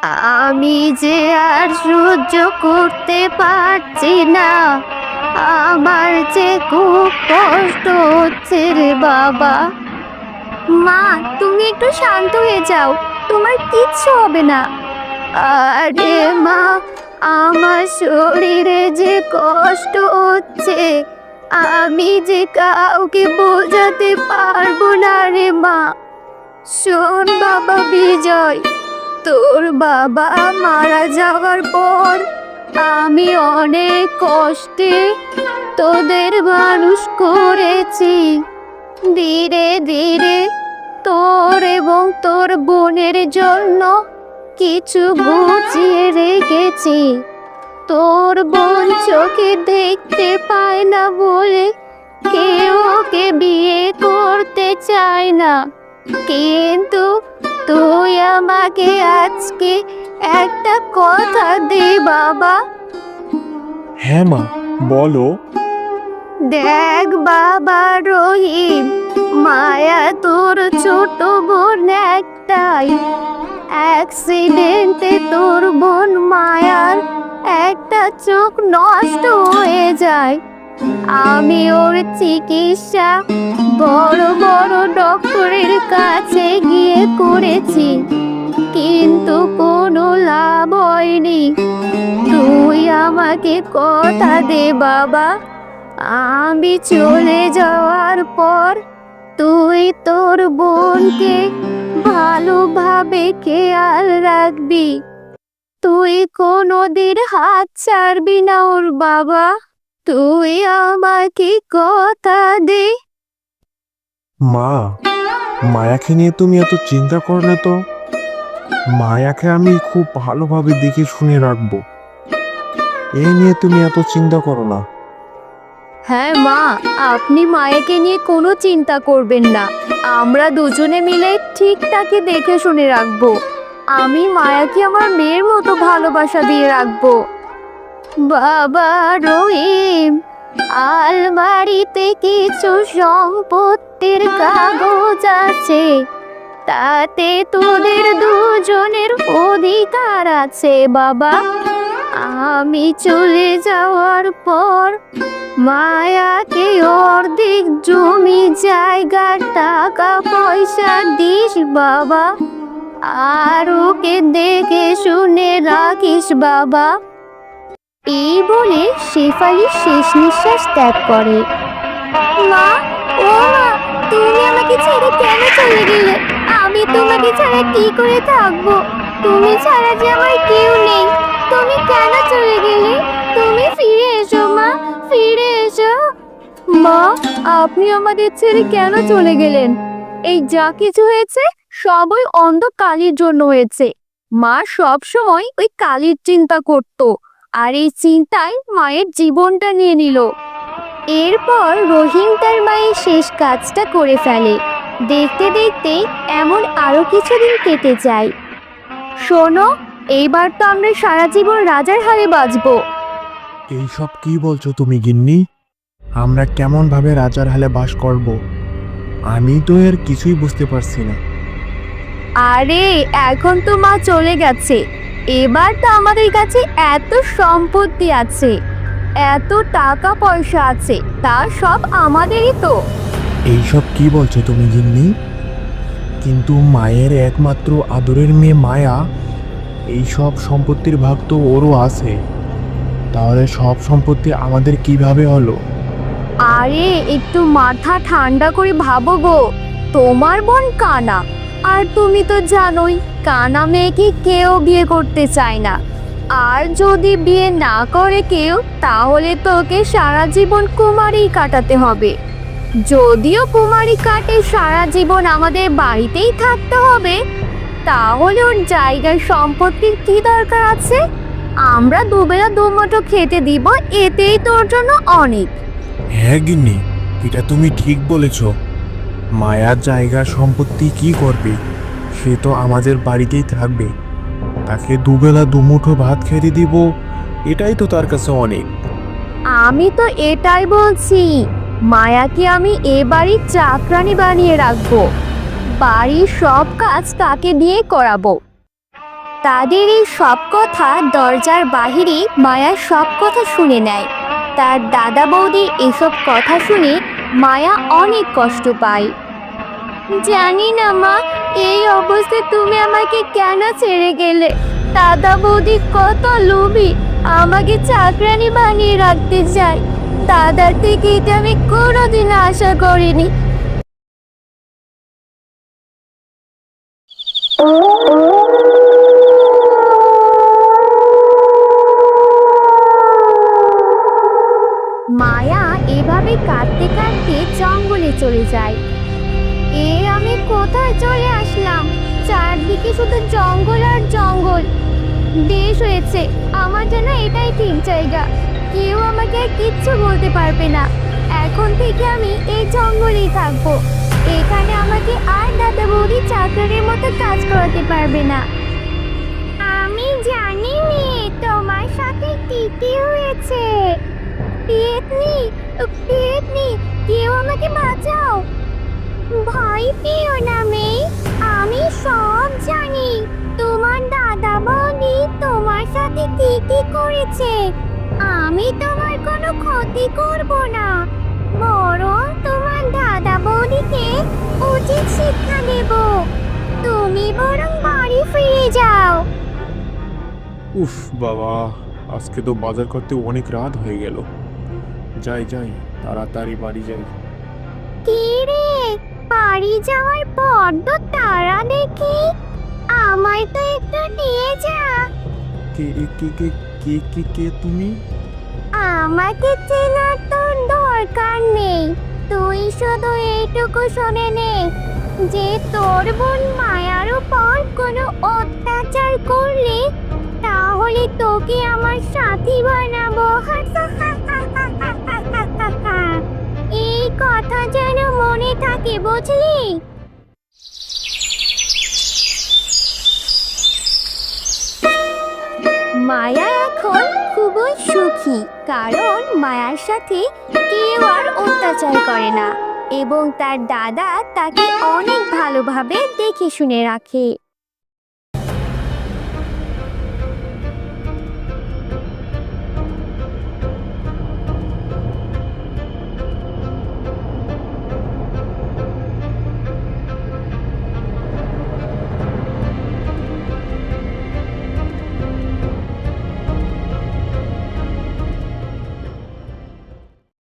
আমি যে আর সহ্য করতে পারছি না। আমার যে খুব কষ্ট হচ্ছে রে বাবা। মা, তুমি একটু শান্ত হয়ে যাও, তোমার কিচ্ছু হবে না। আরে মা, আমার শরীরে যে কষ্ট হচ্ছে, আমি যে কাউকে বোঝাতে পারবো না রে মা। শোন বাবা বিজয়, তোর বাবা মারা যাওয়ার পর আমি অনেক কষ্টে তোদের মানুষ করেছি। ধীরে ধীরে তোর এবং তোর বোনের জন্য কিছু গুছিয়ে রেখেছি। তোর বোন চোখে দেখতে পায় না বলে কেউ ওকে বিয়ে করতে চায় না, কিন্তু তুই আমাকে আজকে একটা কথা দে বাবা। হ্যাঁ মা, বলো। দেখ বাবা রহিম, মায়া তোর ছোট বোন একটাই। অ্যাক্সিডেন্টে তোর বোন মায়ার একটা চোখ নষ্ট হয়ে যায়। আমি ওর চিকিৎসা বড় বড় ডক্টরের কাছে গিয়ে করেছি, কিন্তু কোনো লাভ হয়নি। তুই আমাকে কথা দে বাবা, আমি চলে যাওয়ার পর তুই তোর বোনকে ভালোভাবে খেয়াল রাখবি। তুই কোনোদিন হাত ছাড়বি না ওর বাবা। তুই আমাকে কথা দে। মা, মায়াকে নিয়ে তুমি এত চিন্তা করো না তো। মায়াকে আমি খুব ভালোভাবে দেখে শুনে রাখবো, এই নিয়ে তুমি এত চিন্তা করো না। হ্যাঁ মা, আপনি মায়াকে নিয়ে কোনো চিন্তা করবেন না। আমরা দুজনে মিলে ঠিক তাকে দেখে শুনে রাখবো। আমি মায়াকে আমার মেয়ের মতো ভালোবাসা দিয়ে রাখবো। বাবা রহিম, আলমারিতে কিছু সম্পত্তির কাগজ আছে, তাতে তোদের দুজনের অধিকার আছে বাবা। আমি চলে যাওয়ার পর মায়াকে অর্ধেক জমি জায়গা টাকা পয়সা দিস বাবা, আর ওকে দেখে শুনে রাখিস বাবা। এই বলে শেফালি শেষ নিঃশ্বাস ত্যাগ করে। মা, ও মা, তুমি আমাকে ছেড়ে কেন চলে গেলে? আমি তোমাকে ছাড়া কি করে থাকবো? তুমি ছাড়া যে আমার কেউ নেই। তুমি কেন চলে গেলে? তুমি ফিরে এসো মা, ফিরে এসো। মা, আপনি আমাদের ছেড়ে কেন চলে গেলেন? এই যা কিছু হয়েছে সবই অন্ধ কালীর জন্য হয়েছে। মা সব সময় ওই কালীর চিন্তা করত, আর এই চিন্তায় মায়ের জীবনটা নিয়ে নিল। এরপর রহিম তার মায়ের শেষ কাজটা করে ফেলে। দেখতে দেখতে এমন আরো কিছুদিন কেটে যায়। শোনো, এইবার তো আমরা সারা জীবন রাজার হালে বাঁচবো। এইসব কি বলছো তুমি গিন্নি? আমরা কেমন ভাবে রাজার হালে বাস করব? আমি তো এর কিছুই বুঝতে পারছি না। আরে এখন তো মা চলে গেছে, এবার তো আমাদের কাছে এত সম্পত্তি আছে, এত টাকা পয়সা আছে, তা সব আমাদেরই তো। এইসব কি বলছো তুমি গিন্নি? কিন্তু মায়ের একমাত্র আদরের মেয়ে মায়া, এই সব সম্পত্তির ভাগ তো ওরও আছে। তাহলে সব সম্পত্তি আমাদের কিভাবে হলো? আরে একটু মাথা ঠান্ডা করে ভাবো গো। তোমার বোন কানা, আর তুমি তো জানোই কানা মেয়েকে কেউ বিয়ে করতে চায় না। আর যদি বিয়ে না করে কেউ, তাহলে তোকে সারা জীবন কুমারী কাটাতে হবে। যদিও কুমারী কাটে সারা জীবন আমাদের বাড়িতেই থাকতে হবে, তাহলে ওর জায়গার সম্পত্তির কি দরকার আছে? আমরা দুবেলা দুমুঠো খেতে দিব, এতেই তোর জন্য অনেক। হ্যাঁ গিন্নি, এটা তুমি ঠিক বলেছ। মায়ার জায়গা সম্পত্তি কি করবে? সে তো আমাদের বাড়িতেই থাকবে, তাকে দুবেলা দুমুঠো ভাত খেতে দিব, এটাই তো তার কাছে অনেক। আমি তো এটাই বলছি, মায়াকে আমি এ বাড়ির চাকরানি বানিয়ে রাখবো, বাড়ির সব কাজ তাকে দিয়ে করাবো। তাদের এই সব কথা দরজার বাহিরে মায়া সব কথা শুনে নেয়। তার দাদা বৌদির এসব কথা শুনে মায়া অনেক কষ্ট পায়। জানি না মা, এই অবস্থায় তুমি আমাকে কেন ছেড়ে গেলে? দাদা বৌদি কত লোভী, আমাকে চাকরানি বানিয়ে রাখতে চায়। দাদার থেকে এটা আমি কোনোদিন আশা করিনি। মায়া এভাবে কাঁদতে কাঁদতে জঙ্গলে চলে যায়। আমি কোথায় চলে আসলাম? চারদিকে শুধু জঙ্গল আর জঙ্গল। বেশ হয়েছে, আমার জন্য এটাই ঠিক জায়গা। কেউ আমাকে আর কিচ্ছু বলতে পারবে না। এখন থেকে আমি এই জঙ্গলেই থাকবো। এখানে আমাকে আর দাদা বৌদি চাকরের মতো কাজ করাতে পারবে না। আমি জানি নে তোমার সাথে কি কি হয়েছে। পেতনি, পেতনি, কেউ আমাকে বাঁচাও। ভয় পেও না মেয়ে, আমি সব জানি। তোমার দাদা বৌদি তোমার সাথে কি কি করেছে। আমি তোমার কোনো ক্ষতি করব না, বরং তোমার দাদা বৌদিকে উচিত শিক্ষা দেব। তুমি বরং বাড়ি ফিরে যাও। উফ বাবা, আজকে তো বাজার করতে অনেক রাত হয়ে গেল। যাই যাই, তাড়াতাড়ি বাড়ি যাই। কি রে, বাড়ি যাওয়ার বড্ড তাড়া দেখি। আমায় তো একটু নিয়ে যা। কে কে কে কে কে কে তুমি? আমাকে চেনার তোর দরকার নেই। তুই শুধু এইটুকু শুনে নে যে তোর বোন মায়ার উপর কোনো অত্যাচার করলে তাহলে তোকে আমার সাথী বানাবো। এই কথা যেন মনে থাকে, বুঝলি? মায়া এখন খুবই সুখী, কারণ মায়ার সাথে কেউ আর অত্যাচার করে না এবং তার দাদা তাকে অনেক ভালোভাবে দেখে শুনে রাখে।